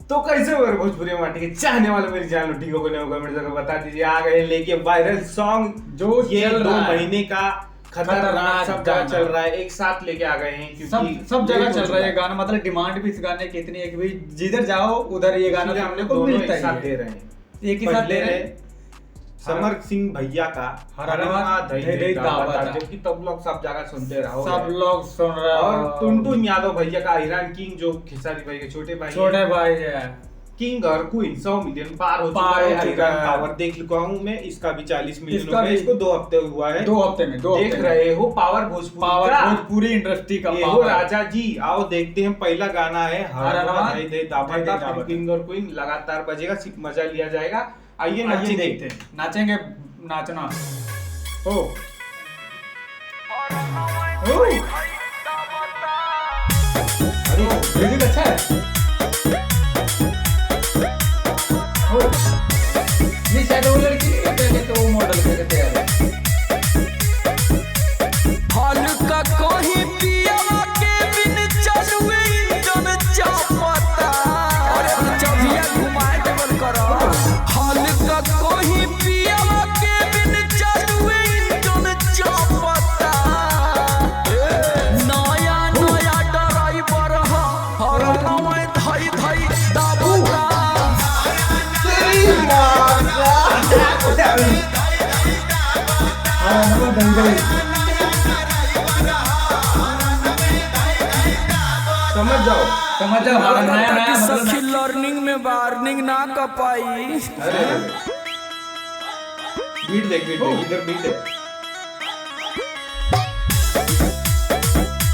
तो कैसे हो गए भोजपुरी माटी के चाहने वाले मेरी चैनल टीको को नहीं कमेंट करके बता दीजिए। आ गए लेके वायरल सॉन्ग जो ये चल 2 रहा है। महीने का खतरनाक सब जगह चल रहा है, एक साथ लेके आ गए हैं क्योंकि सब जगह लेट चल हो रहा है ये चुका गाना। मतलब डिमांड भी इस गाने की इतनी है कि भाई जिधर जाओ उधर ये गाना इसलिए सुनने हम को दोनों मिलता एक साथ ही दे है। रहे हैं। एक ही साथ पहले दे रहे है हैं। समर सिंह भैया का हरनवा धई धई दावत, जो कि तब लोग सब जगह सुनते रहो, सब लोग सुन रहे हैं। और टुनटुन यादव भैया का ईरान किंग जो खेसारी भाई के छोटे भाई छोटे भाई है किंग और क्वीन 100 मिलियन पार हो चुका है। ईरान पावर देख चुका हूँ मैं, इसका भी 40 मिलियन हो गया। इसको 2 हफ्ते हुआ है। 2 हफ्ते में देख रहे हो पावर भोजपुरी इंडस्ट्री का ये हो पावर। राजा जी। आओ देखते हैं, पहला गाना है हरनवा धई धई दावत। किंग और क्वीन लगातार बजेगा, सिर्फ मजा लिया जाएगा। आइए नाचे देखते हैं। नाचेंगे, नाचना ओ अरे म्यूजिक अच्छा है। नहीं शायद वो लड़की नहीं कहते हैं, तो वो मॉडल कहते हैं। हाल का कोई पिया के बिन चलवे इंजन चापता और चबिया घुमाए देवल करो। हाल का कोई पिया के बिन चलवे इंजन चापता नया नया ड्राइवर हर नवा धई धई दावता। समझ जाओ हमारा नया नया सखी मतलब लर्निंग में वार्निंग ना कर पाई। अरे बीट देख इधर बीट देख।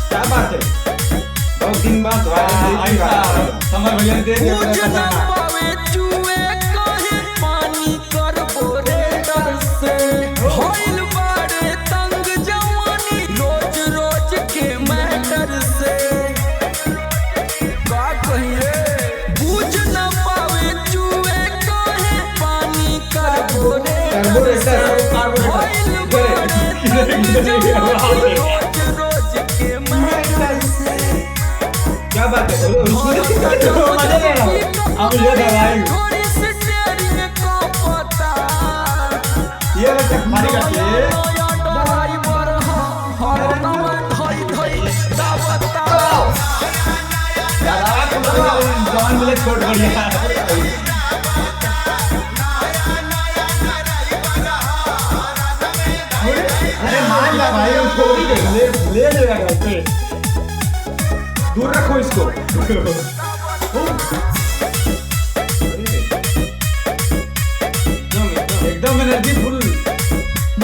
क्या बात है, बहुत दिन बाद समर भैया ने दे दिया कुछ पूरा ना खतरनाक। पावे चुए कहे पानी कर बोरे डर से होइल बाड़े तंग जवानी रोज रोज के मैटर से। का कहिए कुछ ना पावे चुए कहे पानी कर बोरे डर से होइल बाड़े तंग जवानी रोज रोज के मैटर से। क्या बात है, मजे ले रहा हूँ। अब ये दवाई थोड़ी सी तेरी को पता ये रखा खाली करती है। नया ड्राइवर हर नवा धई धई दावता। जवान मिले छोड़ बढ़िया। अरे मान जा भाई, हम छोड़ ही दे, ले लेगा घर पे। दूर रखो इसको। एकदम एनर्जी फुल।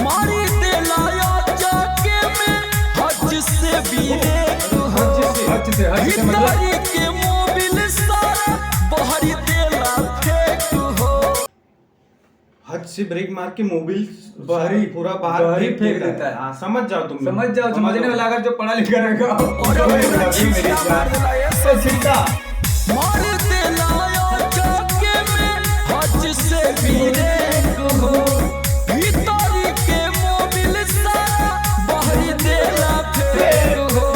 मारी दिलाया जाके में हज से भी हज से मतलब हितारी के मोबिल सारा बहरी देला फेंक हो। हद से ब्रेक मार के मोबिल बाहरी पूरा बाहर बाहरी फेंक देता है। हाँ, समझ जाओ तुम, समझ जाओ, समझने वाला अगर जो पढ़ा लिखा रहेगा। और मेरी जान छिटा मार दिलाया जाके में हज से भी हो हितारी के मोबिल सारा बहरी देला फेंक हो।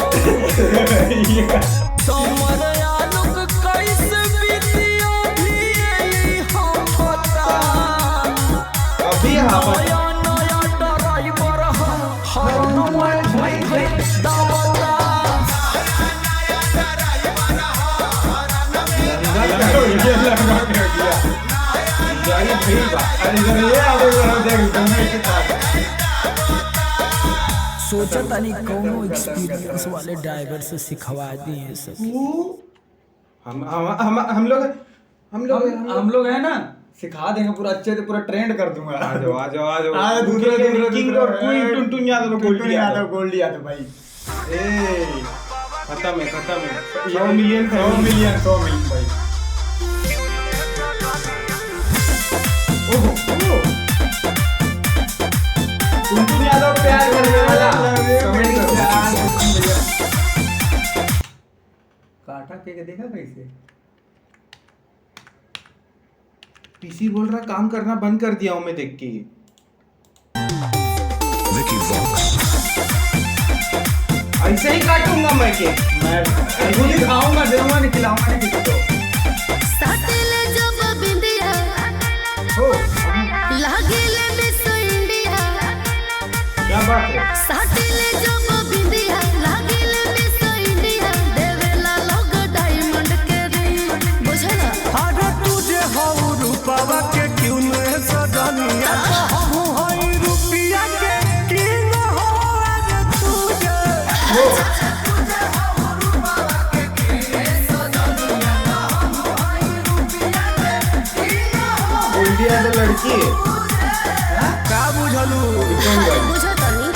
समर आलोक कैसे बीतियो भी यही हम पता। अभी नया नया ड्राइवर हर नवा धई धई दावता। सोचा तनी कौनो एक्सपीरियंस वाले ड्राइवर से सिखवा दिए सब। हम लोग है ना, सिखा देंगे पूरा अच्छे से, पूरा ट्रेंड कर दूंगा। आ जाओ आ जाओ आ जाओ। आज दूसरे किंग और क्वीन टुनटुन यादव गोल्डी यादव भाई। ए खत्म है 100 मिलियन 100 मिलियन भाई। टुनटुन यादव प्यार करने वाला कमेंट करो। काटा के देखा कैसे पीसी बोल रहा काम करना बंद कर दिया हूं मैं देख के। Vicky Vox. ऐसे ही काटूंगा मैं केक। मैं खुद ही खाऊंगा, दूंगा नहीं, खिलाऊंगा नहीं किसी को। गोल्डी यादव लड़की है। का बुझलू कौन बाई? बुझो तनी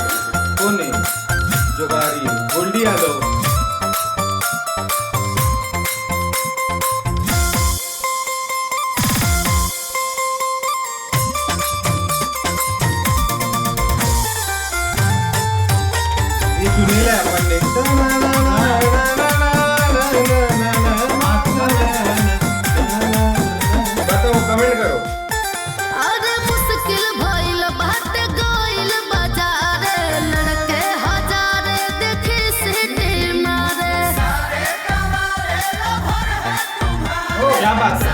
कौन है जो गा रही है? गोल्डी यादव। ये सुनील है अपन ने। बताओ, कमेंट करो। अरे मुश्किल भइल बाटे गइल बाजारे लड़के हजारे देखी सीटी मारे क्या बात है?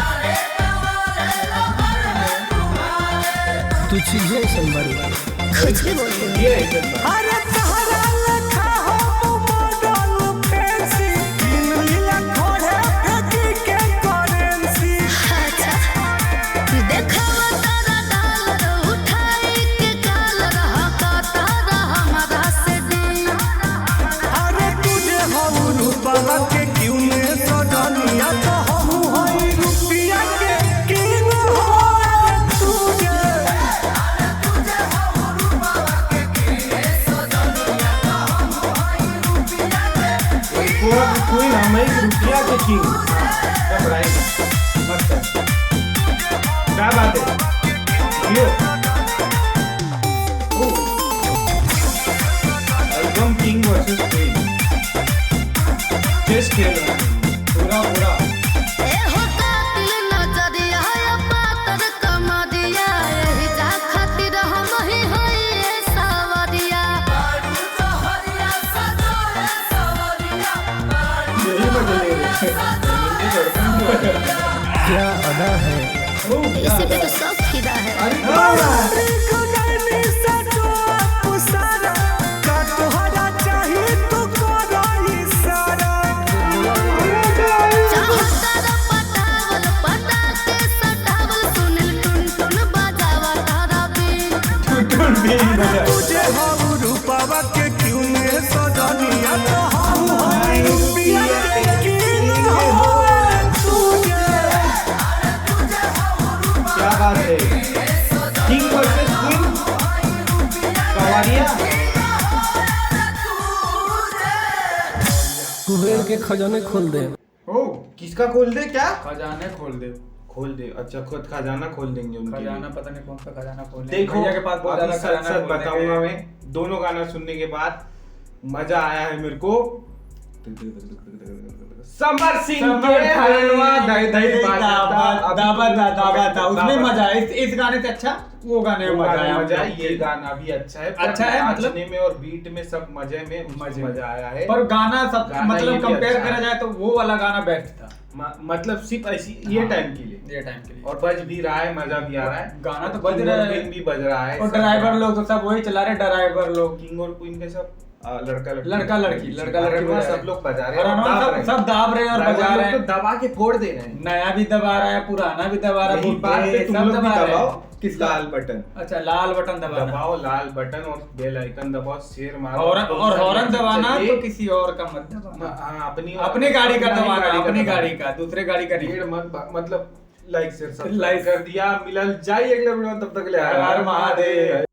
तू चीजें संभरी कुछ भी बोलते हो। ये है बात। अरे तहरा लखा हो मॉडल फैंसी इन लीला खोड़े फेंकी के करेंसी अच्छा देखवा तारा डॉलर उठाई के कॉलर हका तारा हमारा से दी अरे तुझे हम रूपा के क्यों ने सजनिया तो हम होई रुपया के किंग हो तुझे कोई हम एक रुपया के किंग। सब राइट, मस्त है। क्या बात है? यो album king versus queen. Chess खेल रहा है पूरा। ए हो कातिल नजरिया या पातर कमरिया एही जा खातिर हम ही होई ए सावरिया यही मजा ले रहे हैं। क्या अदा है इसी पे तो सब फिदा है। चाहतारा पटावल पटाके सटावल सुनील टुन बजावा तारा बीन तुझे हम रूपावा के क्यों ने सजनिया तो हम होई रुपया के किंग हो तुझे क्या बात है? King versus queen. कवारिया। कुबेर के खजाने खोल दे ओ, किसका खोल दे? क्या खजाने खोल दे। खोल दे? अच्छा, खुद खजाना खोल देंगे उनके लिए। खजाना पता नहीं कौन सा खजाना खोल दे। देखो, भैया के पास बहुत अभी ज्यादा सच खजाना सच खोलने बताऊंगा के- मैं, दोनों गाना सुनने के बाद मजा आया है मेरे को। समर सिंह के हलवा दही दही दावा उसमें मजा है। इस गाने से अच्छा वो गाने में मजा आया। मजा है। ये गाना भी अच्छा है। पर अच्छा है, मतलब नाचने में और बीट में सब मजे में मजा आया है। पर गाना सब गाना ये मतलब भी कंपेयर अच्छा करा है। जाए तो वो वाला गाना बेस्ट था मतलब सिर्फ ऐसी ये हाँ, टाइम के लिए। ये टाइम के लिए। और बज भी रहा है, मजा भी आ रहा है। गाना तो बज रहा है। किंग भी बज रहा है। और ड्राइवर लोग तो सब वही चला रहे ड्राइवर लोग किंग और क्वीन के सब लड़का लड़का लड़की अरनवा सब लोग बजा रहे हैं और अरनवा दाब सब रहे हैं। सब दाब रहे हैं और ड्राइवर बजा लोग रहे तो हैं। दबा के फोड़ दे रहे हैं। नया भी दबा रहा है, पुराना भी दबा रहा है, यही बात पे तुम सब लोग भी दबा रहे हैं। दबाओ किसका? लाल बटन अच्छा, लाल बटन दबाना दबाओ, लाल बटन और बेल आइकन दबाओ, शेयर मारो। और हॉर्न दबाना चाहिए। तो किसी और का मत दबाना। हाँ, अपनी गाड़ी का दबाना, अपनी गाड़ी का, दूसरे गाड़ी का नहीं। भीड़ मत मतलब लाइक शेयर लाइक कर दिया। मिलल जाए अगले वीडियो में, तब तक ले हर हर महादेव।